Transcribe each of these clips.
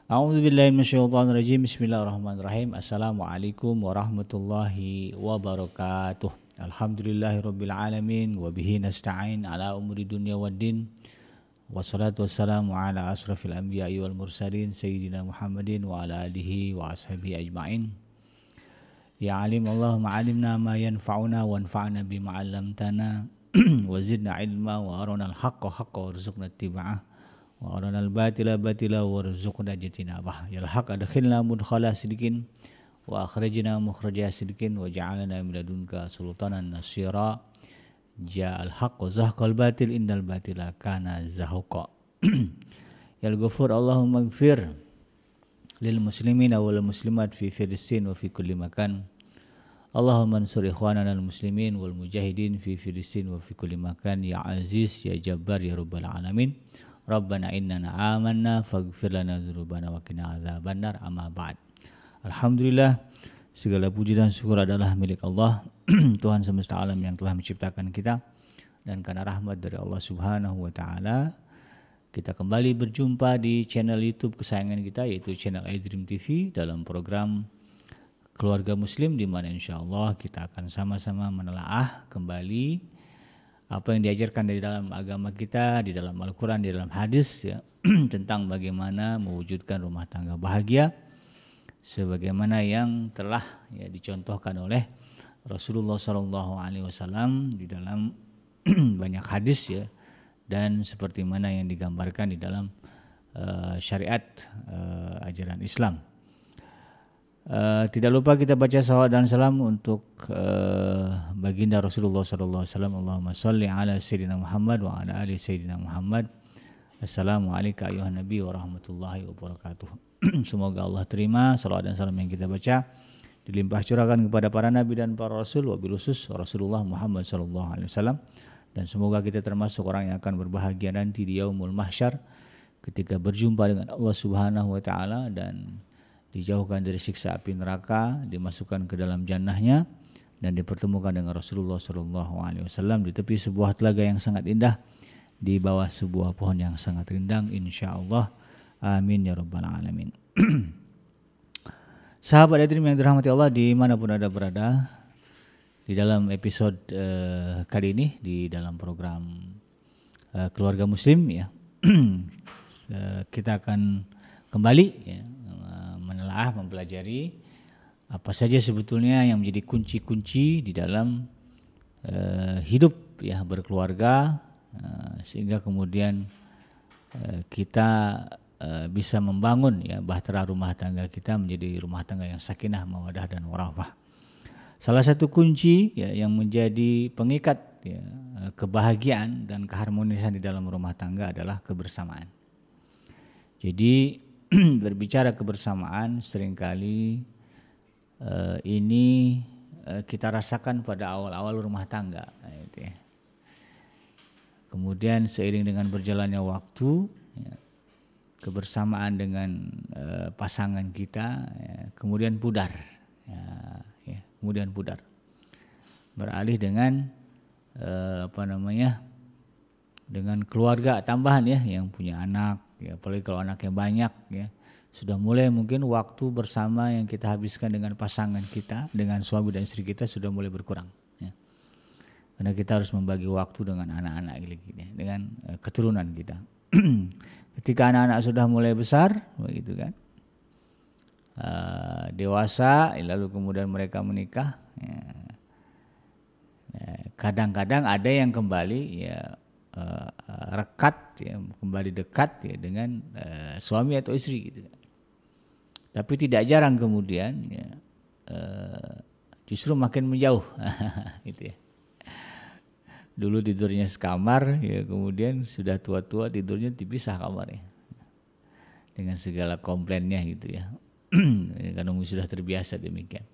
A'udzubillahi minasyaitonirrajim. Bismillahirrahmanirrahim. Assalamualaikum warahmatullahi wabarakatuh. Alhamdulillahirabbil alamin wa bihi nasta'in ala umuri dunya waddin. Wassalatu wassalamu ala asrafil anbiya'i wal mursalin sayyidina Muhammadin wa ala alihi wa ashabihi ajma'in. Ya alim Allahumma alimna ma yanfa'una wanfa'na bima 'allamtana wa zidna ilma wa arina al-haqqa haqqan warzuqna ittiba'ah. Wa arana al-batila batila warzuqna ijtinabah. Ya al-haq adkhilna mudkhala sidqin wa akhrijna mukhraja sidqin wa ja'alna min ladunka sultanan nasira. Ja al-haq wa zahqal batil innal batila kana zahuqa. Ya al-ghafur Allahumma ighfir lil muslimina wal muslimat fi Filistin wa fi kulli makan. Allahumma ansur ikhwanana al-muslimin wal mujahidin fi Filistin wa fi kulli makan. Ya aziz ya jabbar ya rabbal alamin. Rabbana innana amanna faghfir lana dzunubana wa qina adzabannar. Amma ba'd. Alhamdulillah, segala puji dan syukur adalah milik Allah Tuhan semesta alam yang telah menciptakan kita, dan karena rahmat dari Allah Subhanahu wa taala kita kembali berjumpa di channel YouTube kesayangan kita, yaitu channel iDream TV, dalam program Keluarga Muslim, di mana insyaallah kita akan sama-sama menelaah kembali apa yang diajarkan dari dalam agama kita, di dalam Al-Quran, di dalam hadis, ya, tentang bagaimana mewujudkan rumah tangga bahagia sebagaimana yang telah dicontohkan oleh Rasulullah SAW di dalam banyak hadis, ya, dan seperti mana yang digambarkan di dalam syariat ajaran Islam. Tidak lupa kita baca salawat dan salam untuk baginda Rasulullah SAW. Allahumma salli ala Sayyidina Muhammad wa ala ali Sayyidina Muhammad. Assalamualaikum ayuhan Nabi wa rahmatullahi wabarakatuh. Semoga Allah terima salawat dan salam yang kita baca, dilimpah curahkan kepada para nabi dan para rasul, wabil khusus Rasulullah Muhammad SAW, dan semoga kita termasuk orang yang akan berbahagia nanti di yaumul mahsyar ketika berjumpa dengan Allah Subhanahu wa taala dan dijauhkan dari siksa api neraka, dimasukkan ke dalam jannahnya, dan dipertemukan dengan Rasulullah SAW di tepi sebuah telaga yang sangat indah, di bawah sebuah pohon yang sangat rindang, insyaallah. Amin ya rabbal alamin. Sahabat iDream yang dirahmati Allah dimanapun Anda berada, di dalam episode kali ini di dalam program Keluarga Muslim, ya, kita akan kembali, ya, menelaah, mempelajari apa saja sebetulnya yang menjadi kunci-kunci di dalam hidup, ya, berkeluarga, sehingga kemudian kita bisa membangun, ya, bahtera rumah tangga kita menjadi rumah tangga yang sakinah, mawaddah dan warahmah. Salah satu kunci, ya, yang menjadi pengikat, ya, kebahagiaan dan keharmonisan di dalam rumah tangga adalah kebersamaan. Jadi berbicara kebersamaan seringkali ini kita rasakan pada awal-awal rumah tangga, gitu, ya. Kemudian seiring dengan berjalannya waktu, ya, kebersamaan dengan pasangan kita, ya, kemudian pudar, ya, kemudian pudar, beralih dengan dengan keluarga tambahan, ya, yang punya anak, ya, apalagi kalau anaknya banyak, ya, sudah mulai mungkin waktu bersama yang kita habiskan dengan pasangan kita, dengan suami dan istri kita sudah mulai berkurang, ya. Karena kita harus membagi waktu dengan anak-anak, ya, dengan keturunan kita. Ketika anak-anak sudah mulai besar, begitu kan, dewasa, lalu kemudian mereka menikah, ya. Kadang-kadang ada yang kembali, ya, rekat, ya, kembali dekat, ya, dengan suami atau istri, gitu. Tapi tidak jarang kemudian, ya, justru makin menjauh, gitu, ya. Dulu tidurnya sekamar, ya, kemudian sudah tua-tua tidurnya dipisah kamarnya, dengan segala komplainnya, gitu, ya. Karena sudah terbiasa demikian.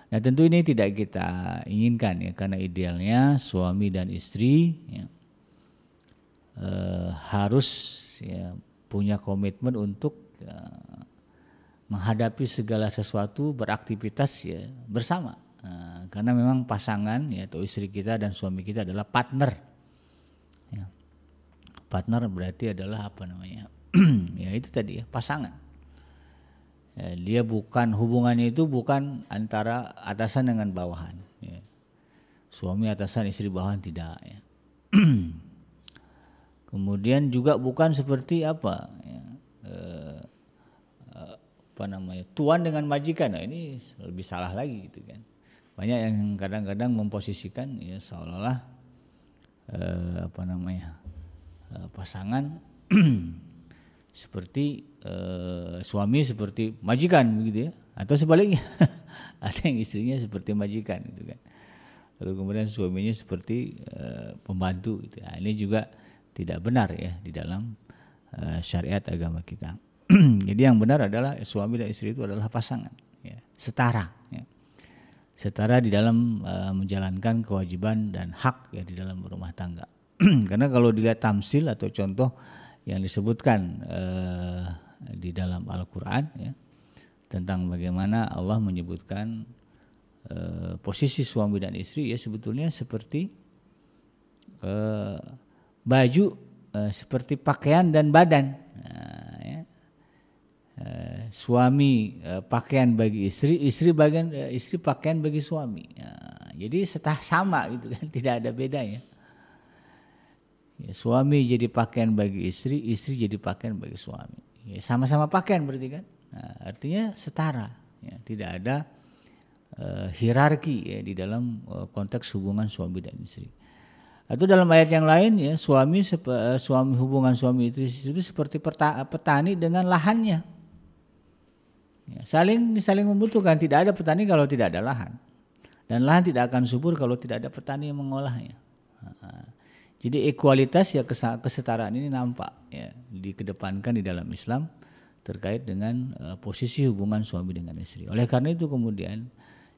Nah, tentu ini tidak kita inginkan, ya, karena idealnya suami dan istri, ya, harus, ya, punya komitmen untuk menghadapi segala sesuatu, beraktivitas, ya, bersama. Karena memang pasangan, ya, atau istri kita dan suami kita adalah partner, ya. Partner berarti adalah apa namanya? Ya itu tadi, ya, pasangan. Dia bukan, hubungannya itu bukan antara atasan dengan bawahan. Ya. Suami atasan, istri bawahan, tidak. Ya. Kemudian juga bukan seperti apa, ya, tuan dengan majikan. Nah, ini lebih salah lagi gitu kan. Banyak yang kadang-kadang memposisikan ya seolah-olah pasangan seperti suami seperti majikan begitu ya, atau sebaliknya. Ada yang istrinya seperti majikan gitu kan. Lalu kemudian suaminya seperti pembantu gitu. Nah, ini juga tidak benar ya di dalam syariat agama kita. Jadi yang benar adalah suami dan istri itu adalah pasangan, ya, setara, ya. Setara di dalam menjalankan kewajiban dan hak ya di dalam berumah tangga. Karena kalau dilihat tamsil atau contoh yang disebutkan di dalam Al-Quran ya, tentang bagaimana Allah menyebutkan posisi suami dan istri ya sebetulnya seperti baju, seperti pakaian dan badan. Ya. Suami pakaian bagi istri, istri pakaian bagi suami. Jadi sama gitu kan, tidak ada bedanya. Ya, suami jadi pakaian bagi istri, istri jadi pakaian bagi suami. Ya, sama-sama pakaian berarti kan. Nah, artinya setara. Ya, tidak ada hierarki ya di dalam konteks hubungan suami dan istri. Atau dalam ayat yang lain ya hubungan suami itu seperti petani dengan lahannya. Ya, saling membutuhkan. Tidak ada petani kalau tidak ada lahan, dan lahan tidak akan subur kalau tidak ada petani yang mengolahnya. Jadi ekualitas ya kesetaraan ini nampak ya dikedepankan di dalam Islam terkait dengan posisi hubungan suami dengan istri. Oleh karena itu kemudian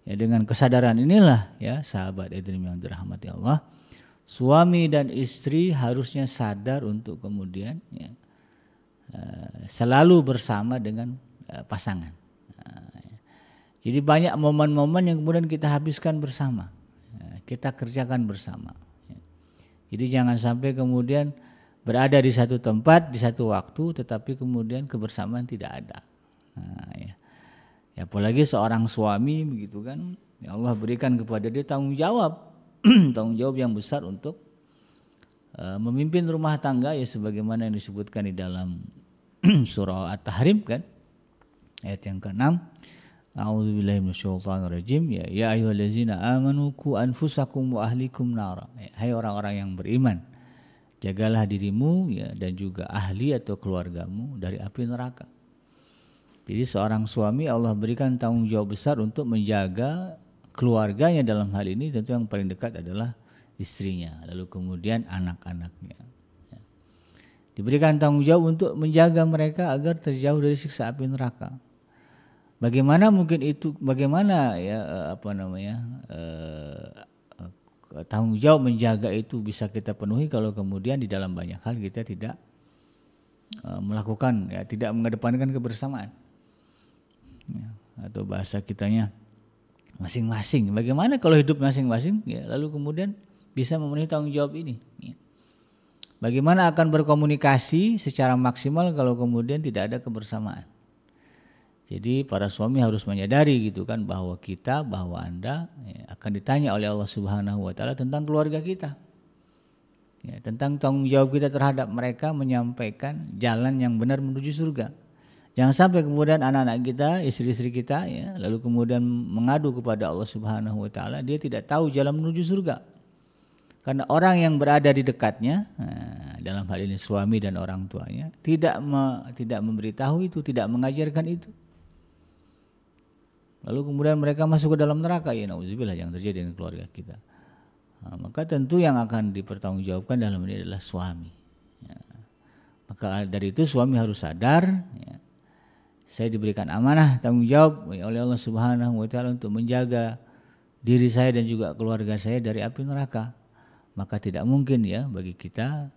ya dengan kesadaran inilah ya sahabat Edrim yang dirahmati Allah, suami dan istri harusnya sadar untuk kemudian ya, selalu bersama dengan pasangan. Jadi banyak momen-momen yang kemudian kita habiskan bersama, kita kerjakan bersama. Jadi jangan sampai kemudian berada di satu tempat, di satu waktu, tetapi kemudian kebersamaan tidak ada. Ya, apalagi seorang suami begitu kan, ya Allah berikan kepada dia tanggung jawab. Tanggung jawab yang besar untuk memimpin rumah tangga ya sebagaimana yang disebutkan di dalam surah At-Tahrim kan ayat yang ke-6. A'udzubillahi minasyaitonirrajim ya ayyuhallazina amanu qu anfusakum wa ahlikum nara. Hai orang-orang yang beriman, jagalah dirimu ya dan juga ahli atau keluargamu dari api neraka. Jadi seorang suami Allah berikan tanggung jawab besar untuk menjaga keluarganya, dalam hal ini tentu yang paling dekat adalah istrinya, lalu kemudian anak-anaknya. Ya. Diberikan tanggung jawab untuk menjaga mereka agar terjauh dari siksa api neraka. Bagaimana tanggung jawab menjaga itu bisa kita penuhi kalau kemudian di dalam banyak hal kita tidak melakukan ya, tidak mengedepankan kebersamaan. Ya, atau bahasa kitanya masing-masing. Bagaimana kalau hidup masing-masing ya, lalu kemudian bisa memenuhi tanggung jawab ini ya. Bagaimana akan berkomunikasi secara maksimal kalau kemudian tidak ada kebersamaan. Jadi para suami harus menyadari gitu kan bahwa Anda ya, akan ditanya oleh Allah Subhanahu wa taala tentang keluarga kita. Ya, tentang tanggung jawab kita terhadap mereka, menyampaikan jalan yang benar menuju surga. Jangan sampai kemudian anak-anak kita, istri-istri kita ya, lalu kemudian mengadu kepada Allah Subhanahu wa taala, dia tidak tahu jalan menuju surga. Karena orang yang berada di dekatnya, dalam hal ini suami dan orang tuanya, tidak memberitahu itu, tidak mengajarkan itu. Lalu kemudian mereka masuk ke dalam neraka, ya nauzubillah, yang terjadi dengan keluarga kita. Maka tentu yang akan dipertanggungjawabkan dalam ini adalah suami. Ya. Maka dari itu suami harus sadar, ya, saya diberikan amanah tanggung jawab oleh Allah Subhanahu wa taala untuk menjaga diri saya dan juga keluarga saya dari api neraka. Maka tidak mungkin ya bagi kita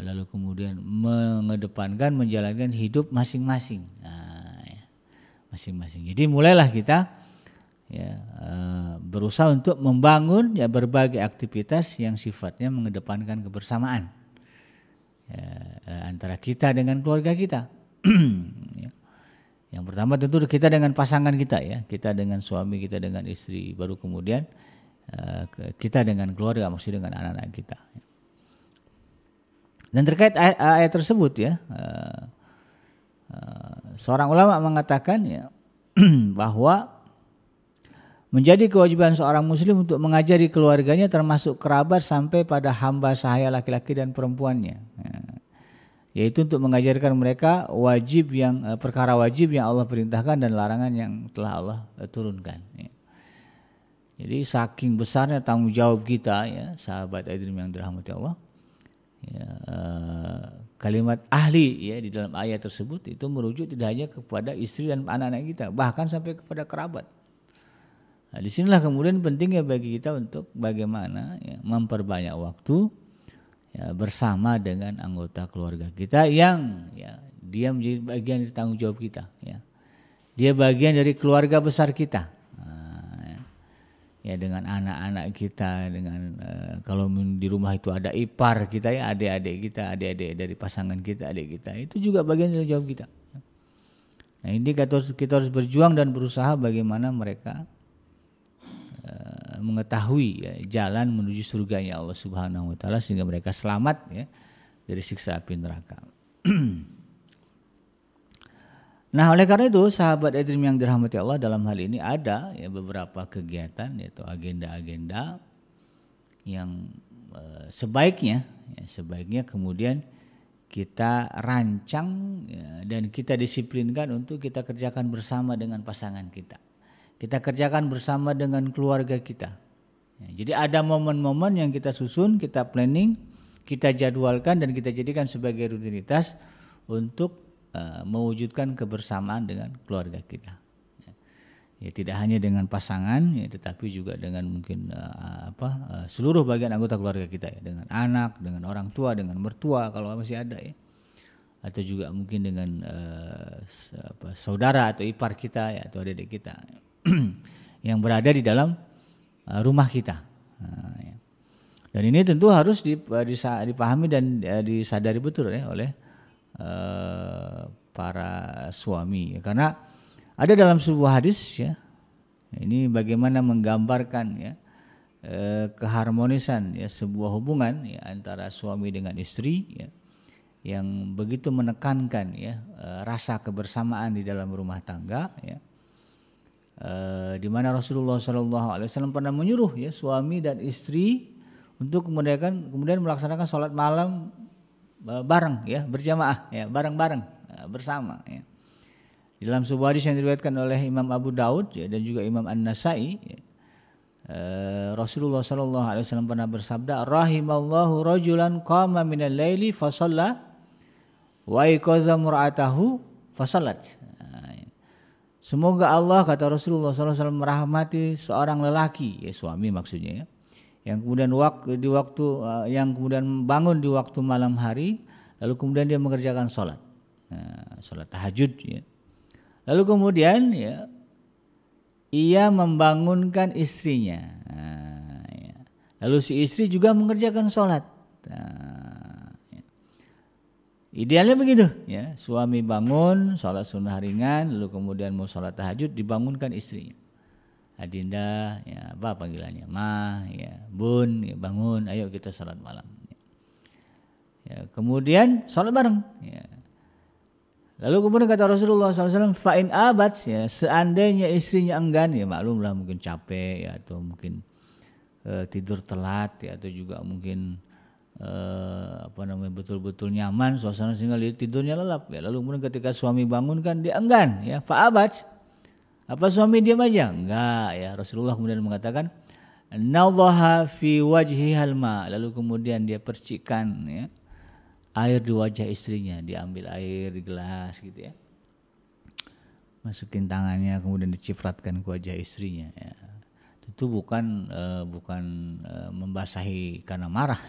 lalu kemudian mengedepankan menjalankan hidup masing-masing. Masing-masing. Jadi mulailah kita ya, berusaha untuk membangun ya berbagai aktivitas yang sifatnya mengedepankan kebersamaan ya, antara kita dengan keluarga kita. Ya. Yang pertama tentu kita dengan pasangan kita ya, kita dengan suami, kita dengan istri, baru kemudian kita dengan keluarga, maksudnya dengan anak-anak kita. Dan terkait ayat tersebut ya, seorang ulama mengatakan ya bahwa menjadi kewajiban seorang muslim untuk mengajari keluarganya termasuk kerabat sampai pada hamba sahaya laki-laki dan perempuannya. Yaitu untuk mengajarkan mereka perkara wajib yang Allah perintahkan dan larangan yang telah Allah turunkan. Jadi saking besarnya tanggung jawab kita ya, sahabat Adrim yang dirahmati Allah. Ya, kalimat ahli ya di dalam ayat tersebut itu merujuk tidak hanya kepada istri dan anak-anak kita, bahkan sampai kepada kerabat. Nah, disinilah kemudian pentingnya bagi kita untuk bagaimana ya, memperbanyak waktu ya, bersama dengan anggota keluarga kita yang ya, dia menjadi bagian dari tanggung jawab kita. Ya. Dia bagian dari keluarga besar kita. Ya, dengan anak-anak kita, dengan kalau di rumah itu ada ipar kita ya, adik-adik kita, adik-adik dari pasangan kita, adik kita, itu juga bagian dari jawab kita. Nah ini kita harus berjuang dan berusaha bagaimana mereka mengetahui ya, jalan menuju surganya Allah Subhanahu Wa Taala sehingga mereka selamat ya dari siksa api neraka. Nah oleh karena itu sahabat Adrim yang dirahmati Allah, dalam hal ini ada ya beberapa kegiatan yaitu agenda-agenda yang sebaiknya kemudian kita rancang ya, dan kita disiplinkan untuk kita kerjakan bersama dengan pasangan kita. Kita kerjakan bersama dengan keluarga kita. Ya, jadi ada momen-momen yang kita susun, kita planning, kita jadwalkan dan kita jadikan sebagai rutinitas untuk mewujudkan kebersamaan dengan keluarga kita. Ya, tidak hanya dengan pasangan, ya, tetapi juga dengan mungkin seluruh bagian anggota keluarga kita, ya, dengan anak, dengan orang tua, dengan mertua kalau masih ada, ya, atau juga mungkin dengan saudara atau ipar kita, ya, atau adik kita yang berada di dalam rumah kita. Ya. Dan ini tentu harus dipahami dan disadari betul ya oleh para suami, karena ada dalam sebuah hadis ya, ini bagaimana menggambarkan ya keharmonisan ya sebuah hubungan ya antara suami dengan istri ya, yang begitu menekankan ya rasa kebersamaan di dalam rumah tangga ya, di mana Rasulullah SAW pernah menyuruh ya suami dan istri untuk kemudian melaksanakan sholat malam bareng ya, berjamaah ya, bareng-bareng bersama ya. Di dalam sebuah hadis yang diriwayatkan oleh Imam Abu Daud ya, dan juga Imam An-Nasai ya, Rasulullah SAW pernah bersabda, rahimallahu rajulan qama minal laili fa shalla wa iqadha mur'atahu fa shallat. Semoga Allah, kata Rasulullah SAW, merahmati seorang lelaki ya, suami maksudnya ya, yang kemudian yang kemudian bangun di waktu malam hari, lalu kemudian dia mengerjakan sholat, sholat tahajud ya. Lalu kemudian ya, ia membangunkan istrinya, ya. Lalu si istri juga mengerjakan sholat. Ya. Idealnya begitu ya, suami bangun sholat sunnah ringan, lalu kemudian mau sholat tahajud dibangunkan istrinya. Adinda, ya, apa panggilannya, ma, ya, bun, ya, bangun, ayo kita salat malam. Ya, kemudian salat bareng. Ya. Lalu kemudian kata Rasulullah SAW, fa'in abat, ya, seandainya istrinya enggan, ya maklumlah mungkin capek, ya, atau mungkin tidur telat, ya, atau juga mungkin betul-betul nyaman suasana sehingga tidurnya lelap. Ya. Lalu kemudian ketika suami bangunkan dia enggan, ya, fa'abat. Apa suami diam aja? Enggak ya. Rasulullah kemudian mengatakan nadhaha fi wajhihal ma, lalu kemudian dia percikkan ya air di wajah istrinya, diambil air di gelas gitu ya, masukin tangannya kemudian dicipratkan ke wajah istrinya ya. Tentu bukan membasahi karena marah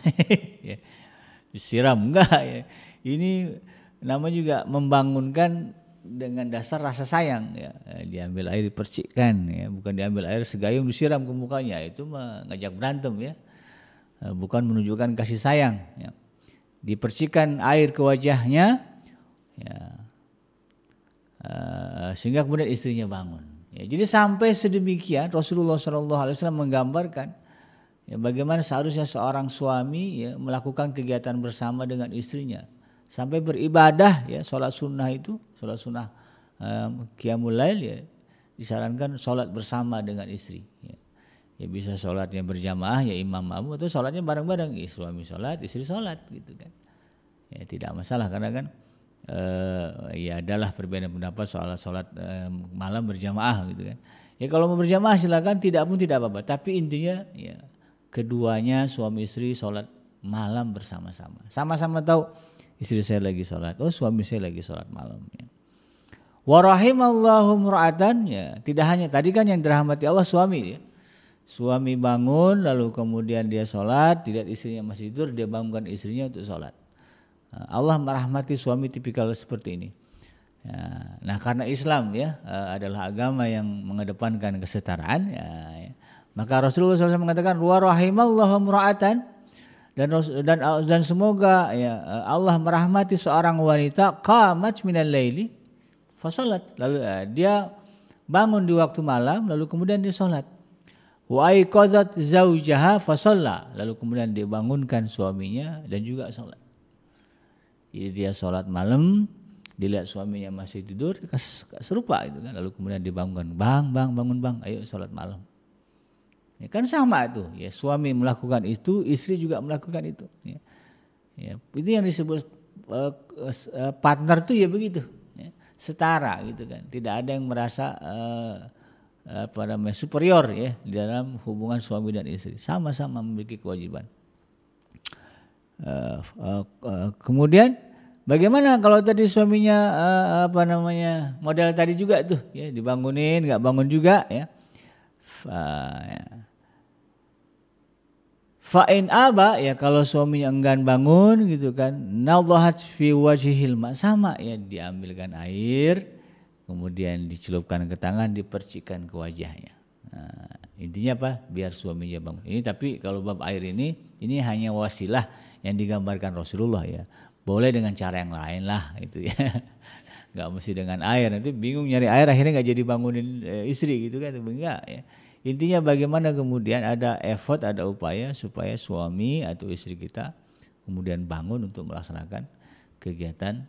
ya. Disiram enggak ya. Ini namanya juga membangunkan dengan dasar rasa sayang ya. Diambil air dipercikkan ya, bukan diambil air segayung disiram ke mukanya, itu mengajak berantem ya, bukan menunjukkan kasih sayang ya. Dipercikkan air ke wajahnya ya, sehingga kemudian istrinya bangun. Ya, jadi sampai sedemikian Rasulullah SAW menggambarkan ya, bagaimana seharusnya seorang suami ya, melakukan kegiatan bersama dengan istrinya sampai beribadah ya, sholat sunnah qiyamul lail ya, disarankan sholat bersama dengan istri. Ya. Ya bisa sholatnya berjamaah ya imam makmum atau sholatnya bareng-bareng ya, suami sholat istri sholat gitu kan. Ya tidak masalah karena kan ya adalah perbedaan pendapat soal sholat malam berjamaah gitu kan. Ya kalau mau berjamaah silakan, tidak pun tidak apa-apa. Tapi intinya ya keduanya suami istri sholat malam bersama-sama. Sama-sama tahu istri saya lagi sholat, oh suami saya lagi sholat malam. Ya. Wa rahimallahu mur'atan ya, tidak hanya tadi kan yang dirahmati Allah suami ya. Suami bangun lalu kemudian dia sholat, dilihat istrinya masih tidur, dia bangunkan istrinya untuk sholat. Allah merahmati suami tipikal seperti ini. Ya, nah karena Islam ya adalah agama yang mengedepankan kesetaraan ya, maka Rasulullah SAW mengatakan wa rahimallahu mura'atan dan semoga ya Allah merahmati seorang wanita qamat minal laili fa salat, lalu dia bangun di waktu malam lalu kemudian dia salat. Wa aiqadzat zaujaha fa shalla, lalu kemudian dia bangunkan suaminya dan juga salat. Jadi dia sholat malam, dilihat suaminya masih tidur, serupa itu kan, lalu kemudian dibangunkan, bang bangun bang, ayo sholat malam. Ya kan sama itu, ya suami melakukan itu, istri juga melakukan itu. Ya, ya itu yang disebut partner tuh ya begitu, ya, setara gitu kan, tidak ada yang merasa superior ya di dalam hubungan suami dan istri, sama-sama memiliki kewajiban. Kemudian bagaimana kalau tadi suaminya model tadi juga tuh ya, dibangunin nggak bangun juga ya. Fa'in aba ya, kalau suaminya enggan bangun gitu kan, nadhahat fi wajhil ma, sama ya, diambilkan air kemudian dicelupkan ke tangan, dipercikkan ke wajahnya. Nah, intinya apa? Biar suaminya bangun. Ini tapi kalau bab air ini hanya wasilah yang digambarkan Rasulullah ya. Boleh dengan cara yang lain lah itu ya. Enggak mesti dengan air, nanti bingung nyari air akhirnya enggak jadi bangunin istri gitu kan, enggak ya. Intinya bagaimana kemudian ada effort, ada upaya supaya suami atau istri kita kemudian bangun untuk melaksanakan kegiatan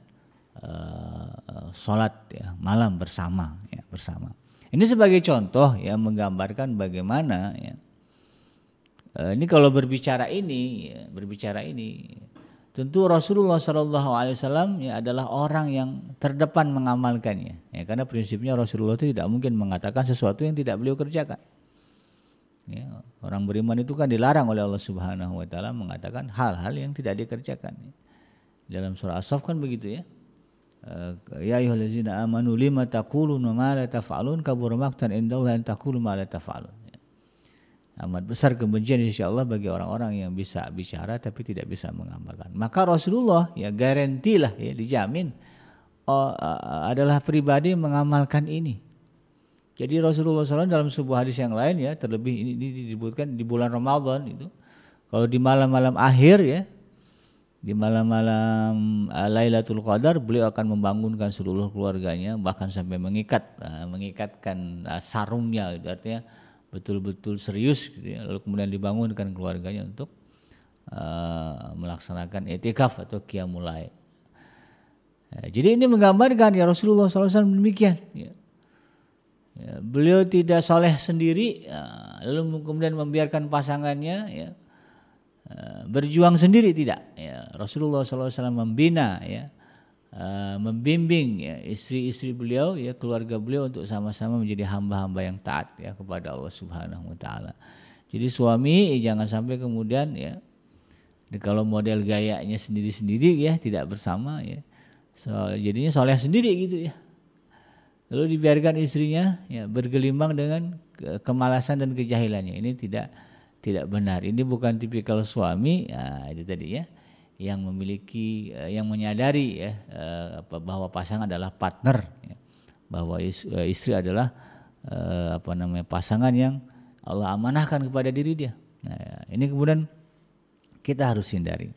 sholat ya, malam bersama ya, bersama. Ini sebagai contoh ya, menggambarkan bagaimana ya. Ini kalau berbicara ini tentu Rasulullah SAW ya adalah orang yang terdepan mengamalkannya ya, karena prinsipnya Rasulullah itu tidak mungkin mengatakan sesuatu yang tidak beliau kerjakan ya. Orang beriman itu kan dilarang oleh Allah Subhanahu wa taala mengatakan hal-hal yang tidak dikerjakan ya. Dalam surah As-Saff kan begitu ya, ya ayyuhallazina amanu lima taquluna ma la taf'alun kabura maqtan indallahi an taqulu ma la taf'alun. Amat besar kebencian insyaallah bagi orang-orang yang bisa bicara tapi tidak bisa mengamalkan. Maka Rasulullah ya garantilah ya, dijamin adalah pribadi mengamalkan ini. Jadi Rasulullah SAW dalam sebuah hadis yang lain ya, terlebih ini disebutkan di bulan Ramadan itu, kalau di malam-malam akhir ya, di malam-malam Lailatul Qadar, beliau akan membangunkan seluruh keluarganya, bahkan sampai mengikatkan sarungnya, itu artinya betul-betul serius gitu ya. Lalu kemudian dibangunkan keluarganya untuk melaksanakan i'tikaf atau qiyamul lail. Jadi ini menggambarkan ya Rasulullah SAW demikian ya. Ya, beliau tidak soleh sendiri ya, lalu kemudian membiarkan pasangannya ya berjuang sendiri, tidak ya. Rasulullah SAW membina ya, membimbing ya istri-istri beliau ya, keluarga beliau untuk sama-sama menjadi hamba-hamba yang taat ya kepada Allah Subhanahu wa taala. Jadi suami jangan sampai kemudian ya, kalau model gayanya sendiri-sendiri ya, tidak bersama ya, jadinya soleh sendiri gitu ya, lalu dibiarkan istrinya ya bergelimang dengan kemalasan dan kejahilannya. Ini tidak benar. Ini bukan tipikal suami ya, itu tadi ya, yang memiliki yang menyadari ya bahwa pasangan adalah partner ya, bahwa istri adalah pasangan yang Allah amanahkan kepada diri dia. Nah, ya, ini kemudian kita harus hindari.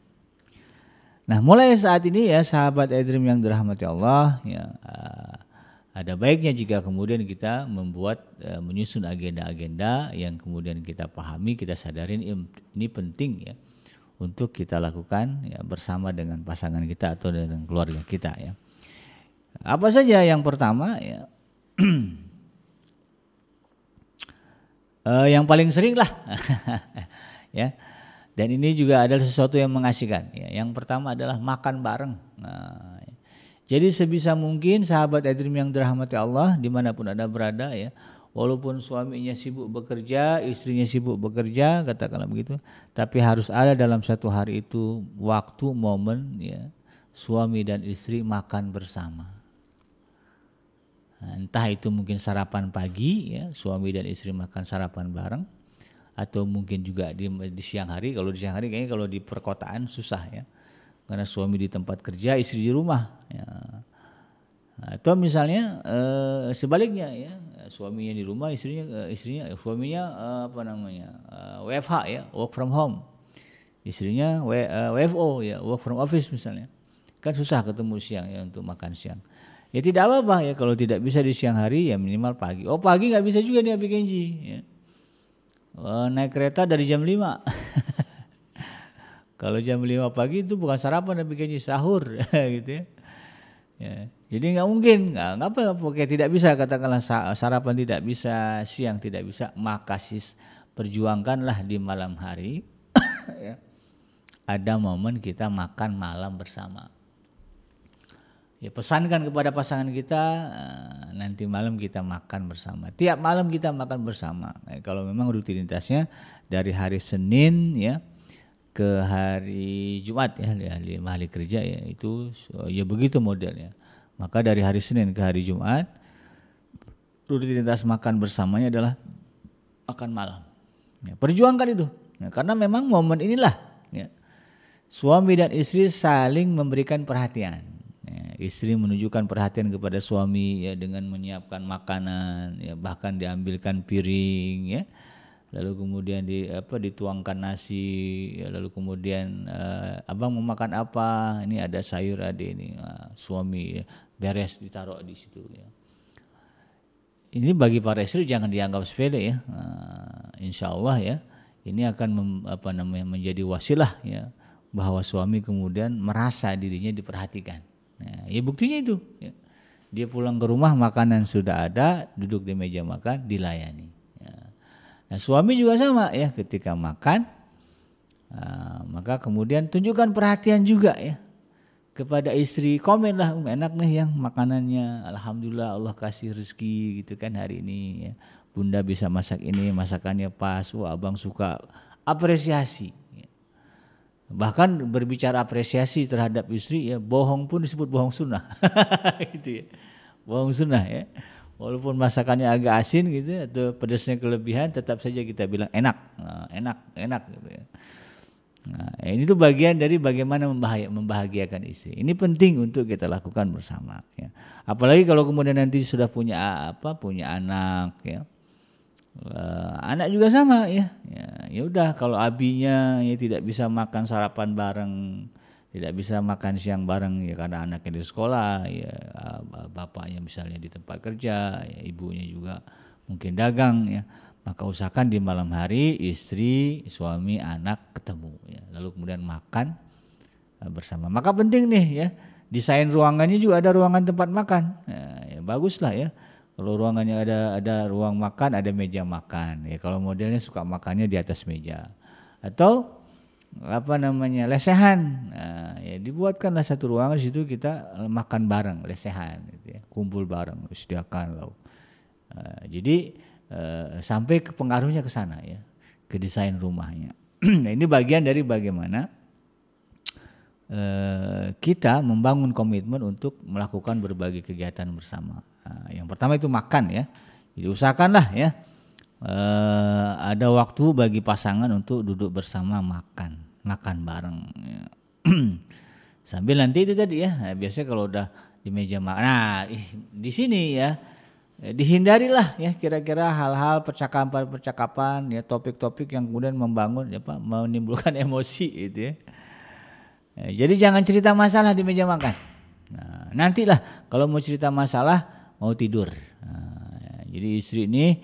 Nah, mulai saat ini ya sahabat Edream yang dirahmati Allah ya, Ada baiknya jika kemudian kita membuat menyusun agenda-agenda yang kemudian kita pahami, kita sadarin ini penting ya untuk kita lakukan ya bersama dengan pasangan kita atau dengan keluarga kita ya. Apa saja? Yang pertama ya yang paling sering lah ya. Dan ini juga adalah sesuatu yang mengasihkan ya. Yang pertama adalah makan bareng. Nah, jadi sebisa mungkin sahabat Adrim yang dirahmati Allah dimanapun Anda berada ya, walaupun suaminya sibuk bekerja, istrinya sibuk bekerja, katakanlah begitu, tapi harus ada dalam satu hari itu waktu momen ya suami dan istri makan bersama. Nah, entah itu mungkin sarapan pagi ya, suami dan istri makan sarapan bareng, atau mungkin juga di siang hari. Kalau di siang hari kayaknya kalau di perkotaan susah ya. Karena suami di tempat kerja, istri di rumah ya. Atau misalnya sebaliknya ya, suaminya di rumah, suaminya WFH ya, work from home. Istrinya WFO ya, work from office misalnya. Kan susah ketemu siang ya untuk makan siang. Ya tidak apa-apa ya, kalau tidak bisa di siang hari ya minimal pagi. Oh pagi nggak bisa juga nih Abi Kenji ya. Naik kereta dari jam 5. Kalau jam 5 pagi itu bukan sarapan tapi kayaknya sahur gitu ya. Ya. Jadi nggak mungkin, nggak apa, tidak bisa, katakanlah sarapan tidak bisa, siang tidak bisa, maka perjuangkanlah di malam hari. Ya. Ada momen kita makan malam bersama. Ya, pesankan kepada pasangan kita nanti malam kita makan bersama. Tiap malam kita makan bersama. Kalau memang rutinitasnya dari hari Senin ya ke hari Jumat ya, 5 hari kerja ya, itu ya begitu modelnya. Maka dari hari Senin ke hari Jumat rutinitas makan bersamanya adalah makan malam. Ya, perjuangkan itu. Ya, karena memang momen inilah ya, suami dan istri saling memberikan perhatian. Ya, istri menunjukkan perhatian kepada suami ya dengan menyiapkan makanan ya, bahkan diambilkan piring ya. Lalu kemudian dituangkan nasi, ya, lalu kemudian abang mau makan apa? Ini ada sayur ada ini, suami ya, beres ditaruh di situ. Ya. Ini bagi para istri jangan dianggap sepele ya. Insya Allah ya, ini akan menjadi wasilah ya bahwa suami kemudian merasa dirinya diperhatikan. Ya buktinya itu. Ya. Dia pulang ke rumah makanan sudah ada, duduk di meja makan dilayani. Nah, suami juga sama ya, ketika makan maka kemudian tunjukkan perhatian juga ya kepada istri, komenlah enak nih yang makanannya, alhamdulillah Allah kasih rezeki gitu kan hari ini ya. Bunda bisa masak ini, masakannya pas, wah abang suka, apresiasi. Ya. Bahkan berbicara apresiasi terhadap istri ya, bohong pun disebut bohong sunnah, gitu ya, bohong sunnah ya. Walaupun masakannya agak asin gitu atau pedasnya kelebihan, tetap saja kita bilang enak gitu ya. Nah, ini tuh bagian dari bagaimana membahagiakan istri. Ini penting untuk kita lakukan bersama ya. Apalagi kalau kemudian nanti sudah punya anak ya. Anak juga sama ya. Ya udah, kalau abinya ya tidak bisa makan sarapan bareng, tidak bisa makan siang bareng ya karena anaknya di sekolah ya, bapaknya misalnya di tempat kerja ya, ibunya juga mungkin dagang ya, maka usahakan di malam hari istri, suami, anak ketemu ya, lalu kemudian makan bersama. Maka penting nih ya, desain ruangannya juga ada ruangan tempat makan ya, baguslah ya. Kalau ruangannya ada ruang makan, ada meja makan ya, kalau modelnya suka makannya di atas meja, atau lesehan, nah, ya dibuatkanlah satu ruangan di situ kita makan bareng, lesehan gitu ya, kumpul bareng, sediakan lauk. Jadi sampai ke pengaruhnya ke sana ya, ke desain rumahnya. Nah, ini bagian dari bagaimana kita membangun komitmen untuk melakukan berbagai kegiatan bersama. Nah, yang pertama itu makan ya, jadi usahakanlah ya ada waktu bagi pasangan untuk duduk bersama makan bareng ya. Sambil nanti itu tadi ya, biasanya kalau udah di meja makan, nah di sini ya dihindarilah ya kira-kira hal-hal percakapan ya, topik-topik yang kemudian menimbulkan emosi gitu ya. Jadi jangan cerita masalah di meja makan. Nah, nantilah kalau mau cerita masalah mau tidur. Jadi istri ini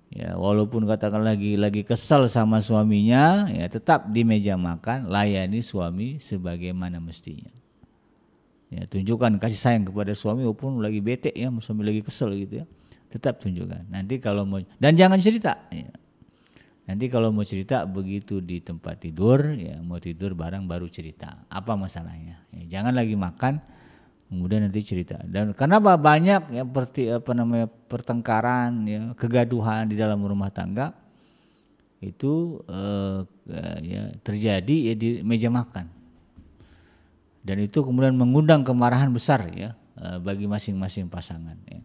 ya walaupun katakan lagi kesal sama suaminya, ya tetap di meja makan layani suami sebagaimana mestinya. Ya, tunjukkan kasih sayang kepada suami walaupun lagi bete ya, suami lagi kesel gitu ya. Tetap tunjukkan. Nanti kalau mau, dan jangan cerita ya. Nanti kalau mau cerita begitu di tempat tidur ya, mau tidur bareng baru cerita. Apa masalahnya? Ya, jangan lagi makan kemudian nanti cerita. Dan kenapa banyak ya pertengkaran ya, kegaduhan di dalam rumah tangga itu ya terjadi ya di meja makan. Dan itu kemudian mengundang kemarahan besar ya bagi masing-masing pasangan ya.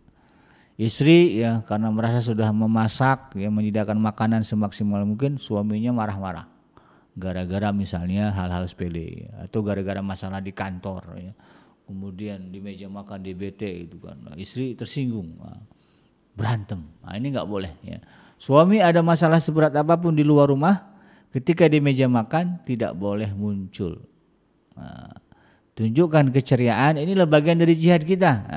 Istri ya karena merasa sudah memasak ya, menyediakan makanan semaksimal mungkin, suaminya marah-marah gara-gara misalnya hal-hal sepele ya, atau gara-gara masalah di kantor ya. Kemudian di meja makan di bete itu kan, istri tersinggung, berantem. Ini nggak boleh ya. Suami ada masalah seberat apapun di luar rumah, ketika di meja makan tidak boleh muncul. Tunjukkan keceriaan, inilah bagian dari jihad kita.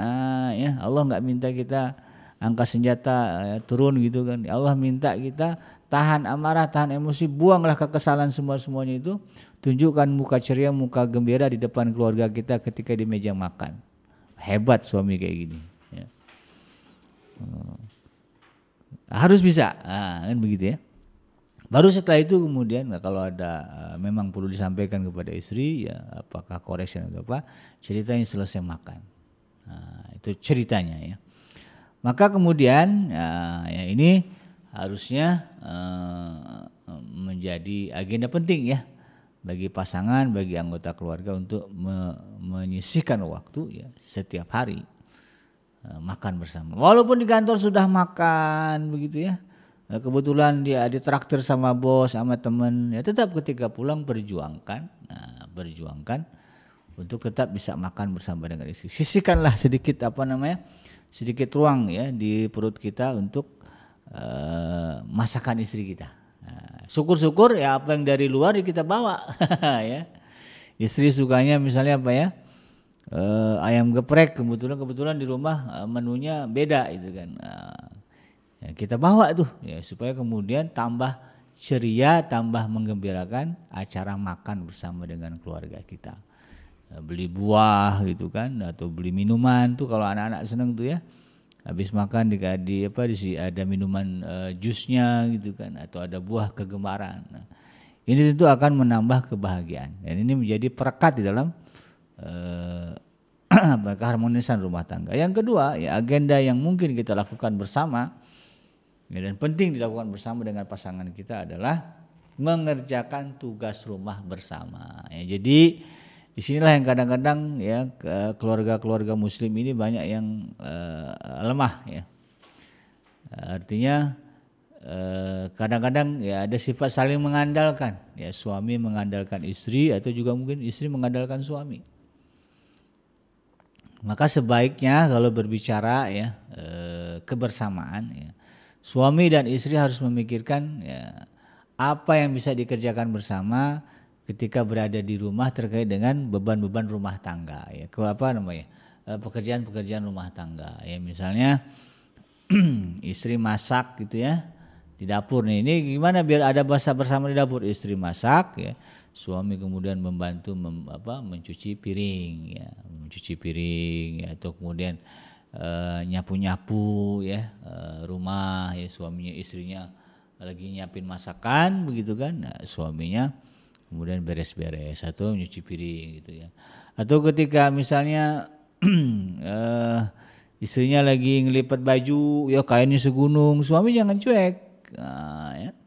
Ya, Allah nggak minta kita angkat senjata turun gitu kan. Allah minta kita tahan amarah, tahan emosi, buanglah kekesalan semuanya itu. Tunjukkan muka ceria, muka gembira di depan keluarga kita ketika di meja makan. Hebat suami kayak gini. Ya. Harus bisa, kan begitu ya. Baru setelah itu kemudian kalau ada memang perlu disampaikan kepada istri ya, apakah correction atau apa, ceritanya selesai makan. Itu ceritanya ya. Maka kemudian ya ini harusnya menjadi agenda penting ya bagi pasangan, bagi anggota keluarga untuk menyisihkan waktu ya setiap hari makan bersama. Walaupun di kantor sudah makan begitu ya, kebetulan dia ditraktir sama bos, sama teman, ya tetap ketika pulang perjuangkan untuk tetap bisa makan bersama dengan istri. Sisihkanlah sedikit sedikit ruang ya di perut kita untuk masakan istri kita. Syukur-syukur ya apa yang dari luar ya kita bawa ya. Istri sukanya misalnya apa ya, ayam geprek, kebetulan di rumah menunya beda itu kan. Ya, kita bawa tuh ya supaya kemudian tambah ceria, tambah menggembirakan acara makan bersama dengan keluarga kita. Beli buah gitu kan, atau beli minuman tuh kalau anak-anak seneng tuh ya. Habis makan ada minuman jusnya gitu kan, atau ada buah kegemaran. Nah, ini tentu akan menambah kebahagiaan dan ini menjadi perekat di dalam keharmonisan rumah tangga. Yang kedua ya, agenda yang mungkin kita lakukan bersama ya, dan penting dilakukan bersama dengan pasangan kita adalah mengerjakan tugas rumah bersama. Ya, jadi disinilah yang kadang-kadang ya keluarga-keluarga muslim ini banyak yang lemah ya. Artinya kadang-kadang ya ada sifat saling mengandalkan ya, suami mengandalkan istri atau juga mungkin istri mengandalkan suami. Maka sebaiknya kalau berbicara ya kebersamaan ya, suami dan istri harus memikirkan ya apa yang bisa dikerjakan bersama ketika berada di rumah terkait dengan beban-beban rumah tangga ya, pekerjaan-pekerjaan rumah tangga ya, misalnya istri masak gitu ya di dapur nih, ini gimana biar ada bahasa bersama di dapur, istri masak ya, suami kemudian membantu mencuci piring ya, atau kemudian nyapu-nyapu ya rumah ya, suaminya, istrinya lagi nyiapin masakan begitu kan, nah, suaminya kemudian beres-beres atau nyuci piring gitu ya. Atau ketika misalnya istrinya lagi ngelipat baju ya, kainnya segunung, suami jangan cuek. Ya.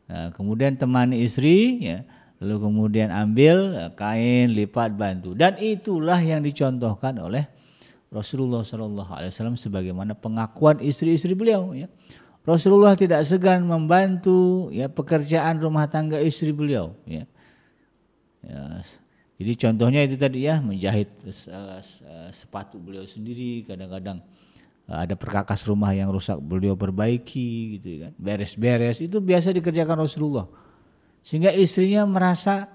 Nah, kemudian temani istri ya, lalu kemudian ambil kain, lipat, bantu. Dan itulah yang dicontohkan oleh Rasulullah SAW sebagaimana pengakuan istri-istri beliau ya. Rasulullah tidak segan membantu ya pekerjaan rumah tangga istri beliau ya. Ya, jadi contohnya itu tadi ya, menjahit sepatu beliau sendiri, kadang-kadang ada perkakas rumah yang rusak beliau perbaiki gitu kan, beres-beres itu biasa dikerjakan Rasulullah, sehingga istrinya merasa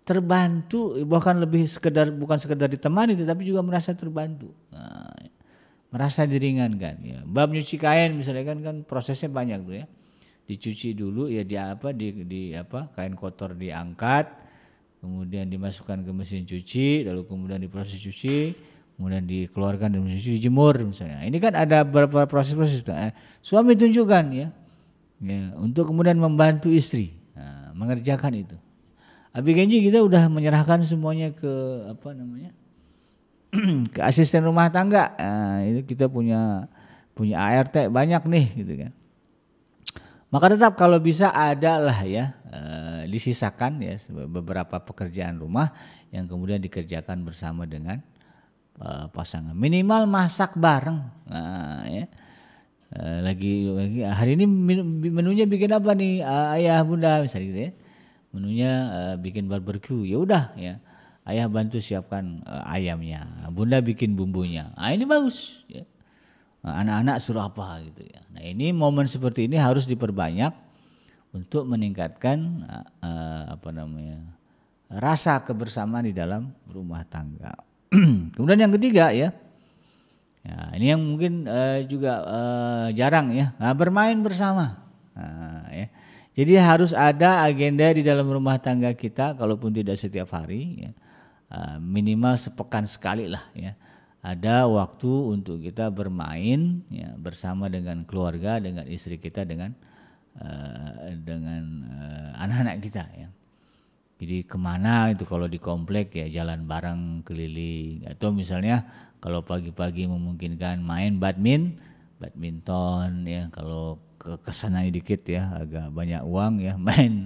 terbantu, bukan sekedar ditemani tetapi juga merasa terbantu. Nah, merasa diringankan ya. Bab nyuci kain misalnya kan prosesnya banyak tuh ya. Dicuci dulu ya kain kotor diangkat, kemudian dimasukkan ke mesin cuci, lalu kemudian diproses cuci, kemudian dikeluarkan dari mesin cuci, dijemur misalnya. Ini kan ada beberapa proses-proses. Suami tunjukkan ya untuk kemudian membantu istri mengerjakan itu. Abi Genji kita udah menyerahkan semuanya ke ke asisten rumah tangga. Itu kita punya ART banyak nih gitu kan. Maka tetap kalau bisa adalah ya disisakan ya beberapa pekerjaan rumah yang kemudian dikerjakan bersama dengan pasangan. Minimal masak bareng. Ya. Lagi hari ini menunya bikin apa nih ayah bunda misalnya gitu ya. Menunya bikin barbeque. Ya udah ya. Ayah bantu siapkan ayamnya. Bunda bikin bumbunya. Ini bagus ya. Anak-anak suruh apa gitu ya. Nah ini momen seperti ini harus diperbanyak untuk meningkatkan rasa kebersamaan di dalam rumah tangga. Kemudian yang ketiga ya ini yang mungkin juga jarang ya, bermain bersama. Ya. Jadi harus ada agenda di dalam rumah tangga kita, kalaupun tidak setiap hari ya, minimal sepekan sekali lah ya. Ada waktu untuk kita bermain ya, bersama dengan keluarga, dengan istri kita, dengan anak-anak kita ya. Jadi kemana itu kalau di komplek ya jalan bareng keliling, atau misalnya kalau pagi-pagi memungkinkan main badminton ya, kalau kesana dikit ya agak banyak uang ya main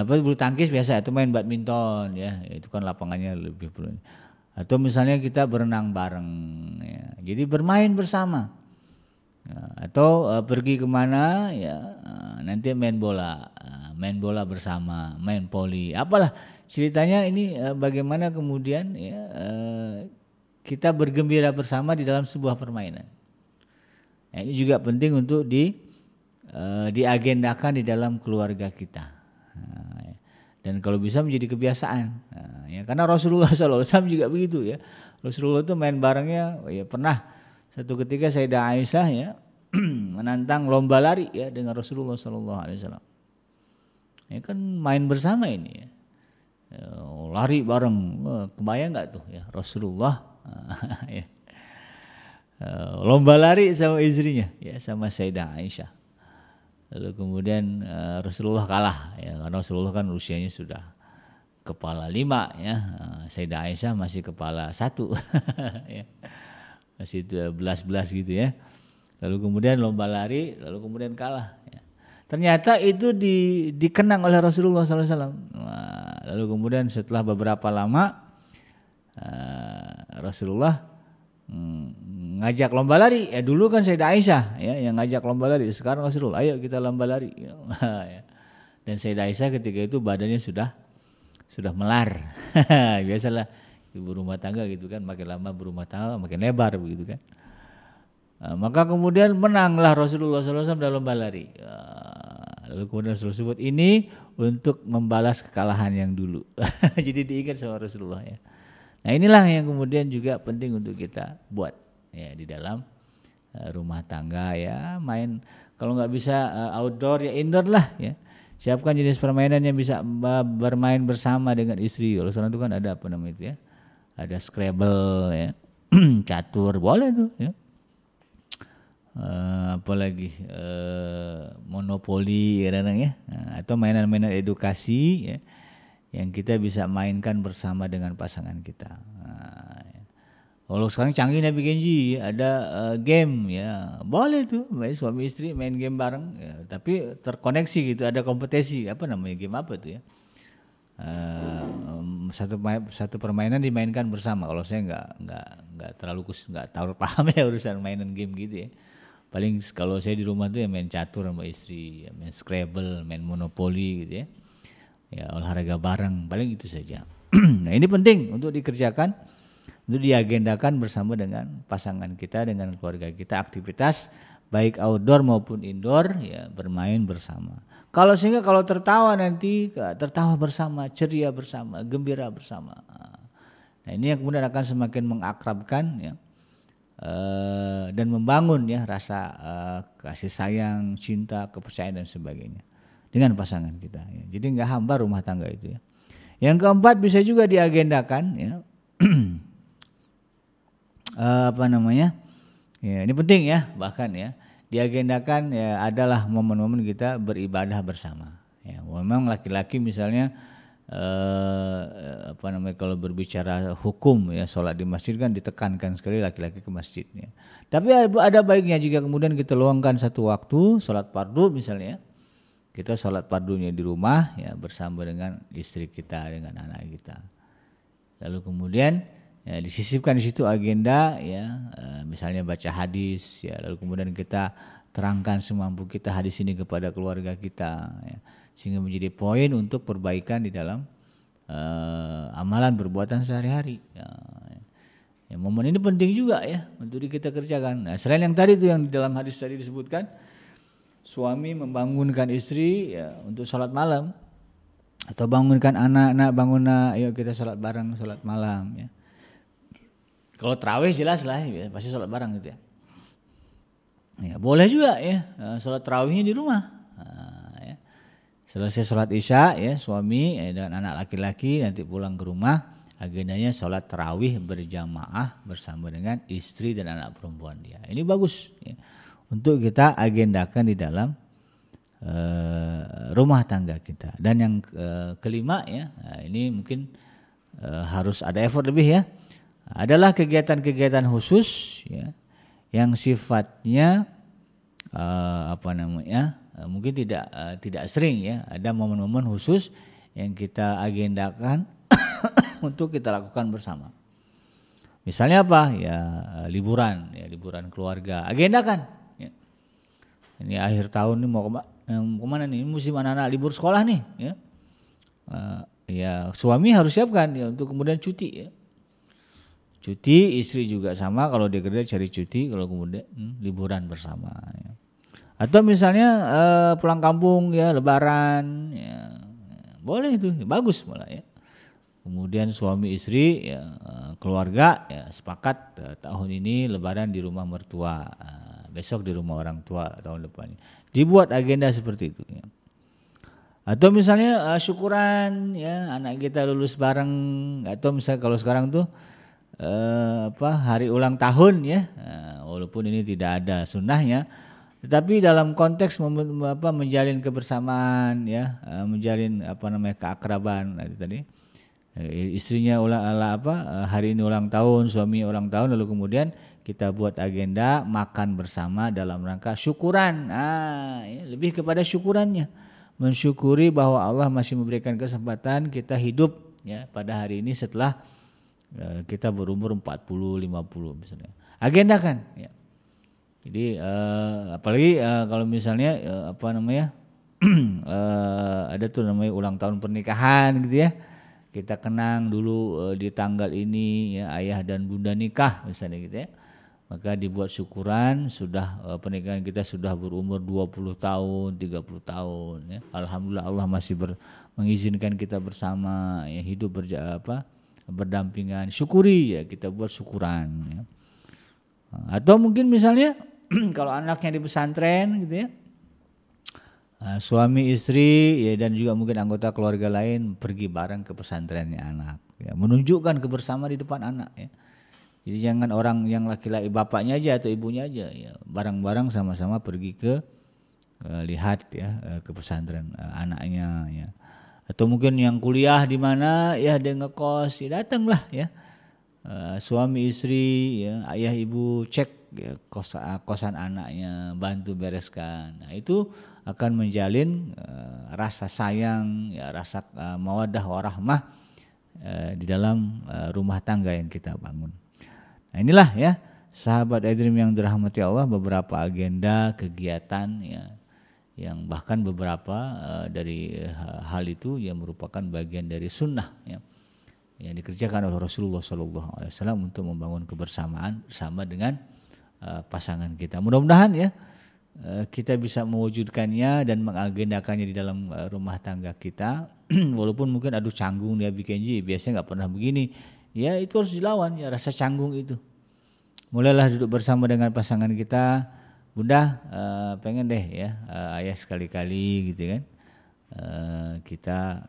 bulu tangkis biasa, itu main badminton ya, itu kan lapangannya lebih perlu. Atau misalnya kita berenang bareng ya. Jadi bermain bersama ya. Atau pergi kemana ya nanti main bola bersama, main poli, apalah ceritanya ini bagaimana kemudian ya kita bergembira bersama di dalam sebuah permainan. Nah, ini juga penting untuk diagendakan di dalam keluarga kita. Dan kalau bisa menjadi kebiasaan, ya karena Rasulullah SAW juga begitu ya. Rasulullah itu main barengnya, ya pernah satu ketika Sayyidah Aisyah ya menantang lomba lari ya dengan Rasulullah SAW. Ya kan main bersama ini ya, lari bareng, kebayang nggak tuh ya Rasulullah ya. Lomba lari sama istrinya ya, sama Sayyidah Aisyah. Lalu kemudian Rasulullah kalah ya, karena Rasulullah kan usianya sudah kepala 5 ya, Sayyidah Aisyah masih kepala 1 ya. Masih belas-belas gitu ya. Lalu kemudian lomba lari, lalu kemudian kalah ya. Ternyata itu dikenang oleh Rasulullah SAW. Lalu kemudian setelah beberapa lama Rasulullah ngajak lomba lari ya. Dulu kan Sayyidah Aisyah ya yang ngajak lomba lari, sekarang Rasulullah ayo kita lomba lari ya. Dan Sayyidah Aisyah ketika itu badannya sudah melar. Biasalah ibu rumah tangga gitu kan, makin lama berumah tangga makin lebar begitu kan. Maka kemudian menanglah Rasulullah SAW dalam lomba lari. Lalu kemudian Rasulullah sebut ini untuk membalas kekalahan yang dulu. Jadi diingat sama Rasulullah ya. Nah inilah yang kemudian juga penting untuk kita buat ya di dalam rumah tangga ya. Main kalau nggak bisa outdoor ya indoor lah ya. Siapkan jenis permainan yang bisa bermain bersama dengan istri. Kalau sekarang itu kan ada apa namanya itu ya, ada Scrabble ya, catur boleh tuh ya. Apalagi monopoli kadang-kadang ya, atau mainan-mainan edukasi ya, yang kita bisa mainkan bersama dengan pasangan kita. Kalau sekarang canggih Nabi Genji ada game ya, boleh tuh suami istri main game bareng ya, tapi terkoneksi gitu, ada kompetisi apa namanya game apa tuh ya, satu permainan dimainkan bersama. Kalau saya nggak terlalu paham ya urusan mainan game gitu ya. Paling kalau saya di rumah tuh ya main catur sama istri, ya main Scrabble, main monopoli gitu ya. Ya olahraga bareng, paling itu saja. Nah ini penting untuk dikerjakan, untuk diagendakan bersama dengan pasangan kita, dengan keluarga kita, aktivitas baik outdoor maupun indoor ya, bermain bersama. Kalau tertawa nanti tertawa bersama, ceria bersama, gembira bersama. Nah ini yang kemudian akan semakin mengakrabkan ya dan membangun ya rasa kasih sayang, cinta, kepercayaan dan sebagainya dengan pasangan kita. Ya. Jadi nggak hambar rumah tangga itu ya. Yang keempat bisa juga diagendakan ya. Apa namanya? Ya, ini penting ya, bahkan ya diagendakan ya adalah momen-momen kita beribadah bersama. Ya, memang laki-laki misalnya apa namanya kalau berbicara hukum ya sholat di masjid kan ditekankan sekali laki-laki ke masjid ya. Tapi ada baiknya jika kemudian kita luangkan satu waktu sholat fardu misalnya, kita sholat fardunya di rumah ya bersama dengan istri kita dengan anak kita. Lalu kemudian ya, disisipkan di situ agenda ya misalnya baca hadis ya, lalu kemudian kita terangkan semampu kita hadis ini kepada keluarga kita ya, sehingga menjadi poin untuk perbaikan di dalam amalan perbuatan sehari-hari ya. Ya, momen ini penting juga ya untuk kita kerjakan. Nah, selain yang tadi itu yang di dalam hadis tadi disebutkan suami membangunkan istri ya, untuk sholat malam atau bangunkan anak-anak, bangun nak, yuk kita sholat bareng sholat malam ya. Kalau tarawih jelas lah ya, pasti sholat bareng gitu ya. Ya boleh juga ya sholat tarawihnya di rumah. Ya. Selesai sholat isya ya suami dan anak laki-laki nanti pulang ke rumah, agendanya sholat tarawih berjamaah bersama dengan istri dan anak perempuan dia. Ini bagus ya, untuk kita agendakan di dalam rumah tangga kita. Dan yang kelima ya, ini mungkin harus ada effort lebih ya, adalah kegiatan-kegiatan khusus ya yang sifatnya apa namanya mungkin tidak sering ya, ada momen-momen khusus yang kita agendakan untuk kita lakukan bersama. Misalnya apa ya, liburan keluarga, agendakan ya. Ini akhir tahun ini mau kemana nih, musim anak-anak libur sekolah nih ya. Ya suami harus siapkan ya untuk kemudian cuti ya. Cuti, istri juga sama, kalau dia kerja cari cuti, kalau kemudian liburan bersama ya. Atau misalnya pulang kampung ya, lebaran ya, boleh itu, bagus malah ya. Kemudian suami istri ya, keluarga ya, sepakat tahun ini lebaran di rumah mertua, besok di rumah orang tua tahun depannya. Dibuat agenda seperti itu ya. Atau misalnya syukuran ya, anak kita lulus bareng, atau misalnya kalau sekarang tuh hari ulang tahun ya, walaupun ini tidak ada sunnahnya, tetapi dalam konteks menjalin kebersamaan ya, menjalin keakraban tadi. Istrinya hari ini ulang tahun, suami ulang tahun, lalu kemudian kita buat agenda makan bersama dalam rangka syukuran. Ya, lebih kepada syukurannya, mensyukuri bahwa Allah masih memberikan kesempatan kita hidup ya pada hari ini setelah kita berumur 40-50 misalnya. Agendakan ya. Jadi apalagi kalau misalnya ada tuh namanya ulang tahun pernikahan gitu ya. Kita kenang dulu di tanggal ini ya ayah dan bunda nikah misalnya gitu ya. Maka dibuat syukuran sudah pernikahan kita sudah berumur 20 tahun, 30 tahun ya. Alhamdulillah Allah masih mengizinkan kita bersama ya, hidup berdampingan. Syukuri ya, kita buat syukuran ya. Atau mungkin misalnya kalau anaknya di pesantren gitu ya, suami istri ya, dan juga mungkin anggota keluarga lain pergi bareng ke pesantrennya anak ya, menunjukkan kebersamaan di depan anak ya. Jadi jangan orang yang laki-laki bapaknya aja atau ibunya aja ya, bareng-bareng sama-sama pergi ke lihat ya ke pesantren anaknya ya. Atau mungkin yang kuliah di mana ya, dia ngekos ya, datanglah ya suami istri ya, ayah ibu cek ya, kosan anaknya, bantu bereskan. Nah itu akan menjalin rasa sayang ya, rasa mawaddah warahmah di dalam rumah tangga yang kita bangun. Nah inilah ya sahabat iDream yang dirahmati Allah, beberapa agenda kegiatan ya, yang bahkan beberapa dari hal itu yang merupakan bagian dari sunnah ya, yang dikerjakan oleh Rasulullah SAW untuk membangun kebersamaan bersama dengan pasangan kita. Mudah-mudahan ya kita bisa mewujudkannya dan mengagendakannya di dalam rumah tangga kita. Walaupun mungkin aduh canggung dia bikin biasanya nggak pernah begini, ya itu harus dilawan ya rasa canggung itu. mulailah duduk bersama dengan pasangan kita. Bunda, pengen deh ya ayah sekali-kali gitu kan kita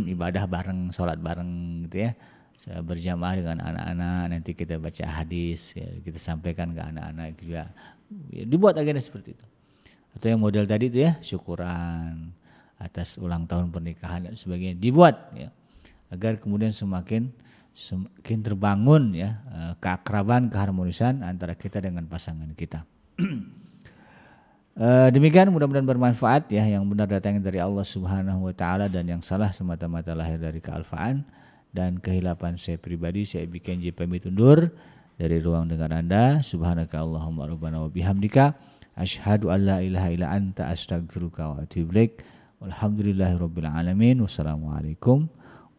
ibadah bareng, sholat bareng gitu ya, berjamaah dengan anak-anak, nanti kita baca hadis ya, kita sampaikan ke anak-anak juga ya, dibuat agenda seperti itu. Atau yang model tadi itu ya, syukuran atas ulang tahun pernikahan dan sebagainya dibuat ya, agar kemudian semakin terbangun ya keakraban, keharmonisan antara kita dengan pasangan kita. Demikian, mudah-mudahan bermanfaat ya, yang benar datangnya dari Allah Subhanahu wa taala dan yang salah semata-mata lahir dari kealfaan dan kehilapan saya pribadi. Saya bikin pamit undur dari ruang dengar Anda. Subhanaka Allahumma rabbana wa bihamdika asyhadu an la ilaha illa anta astaghfiruka wa atubu ilaik. Walhamdulillahirabbil alamin. Wassalamualaikum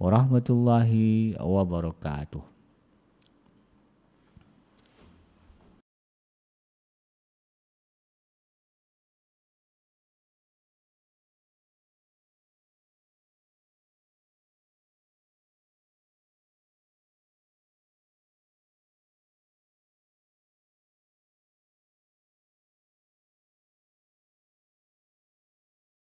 warahmatullahi wabarakatuh.